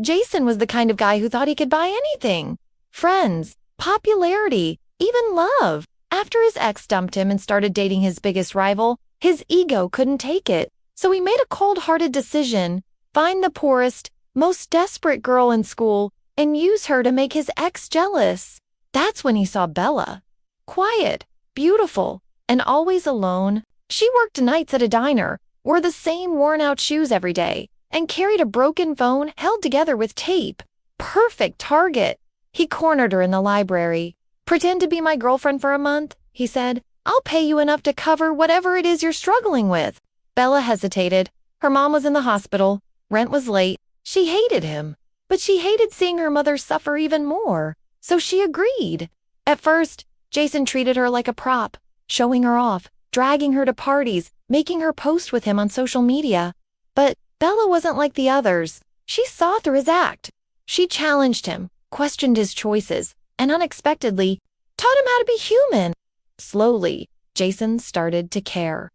Jason was the kind of guy who thought he could buy anything. Friends, popularity, even love. After his ex dumped him and started dating his biggest rival, his ego couldn't take it. So he made a cold-hearted decision: find the poorest, most desperate girl in school and use her to make his ex jealous. That's when he saw Bella. Quiet, beautiful, and always alone. She worked nights at a diner, wore the same worn-out shoes every day, and carried a broken phone held together with tape. Perfect target. He cornered her in the library. "Pretend to be my girlfriend for a month," he said. "I'll pay you enough to cover whatever it is you're struggling with." Bella hesitated. Her mom was in the hospital. Rent was late. She hated him, but she hated seeing her mother suffer even more. So she agreed. At first, Jason treated her like a prop, showing her off, dragging her to parties, making her post with him on social media. But Bella wasn't like the others. She saw through his act. She challenged him, questioned his choices, and unexpectedly taught him how to be human. Slowly, Jason started to care.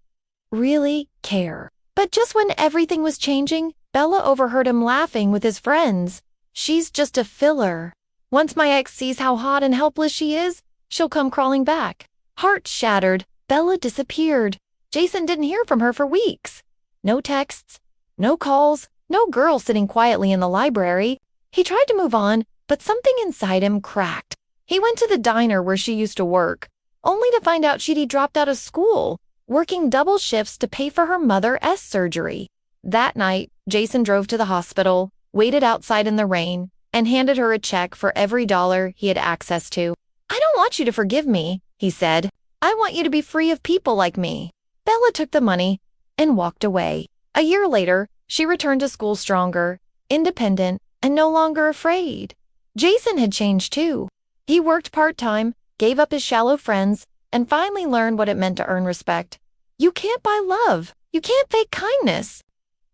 Really care. But just when everything was changing, Bella overheard him laughing with his friends. "She's just a filler. Once my ex sees how hot and helpless she is, she'll come crawling back." Heart shattered, Bella disappeared. Jason didn't hear from her for weeks. No texts, no calls, no girl sitting quietly in the library. He tried to move on, but something inside him cracked. He went to the diner where she used to work, only to find out she'd dropped out of school, working double shifts to pay for her mother's surgery. That night, Jason drove to the hospital, waited outside in the rain, and handed her a check for every dollar he had access to. "I don't want you to forgive me," he said. "I want you to be free of people like me." Bella took the money and walked away. A year later, she returned to school stronger, independent, and no longer afraid. Jason had changed too. He worked part-time, gave up his shallow friends, and finally learned what it meant to earn respect. You can't buy love. You can't fake kindness.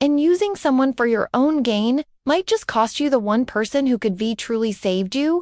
And using someone for your own gain might just cost you the one person who could be truly saved you.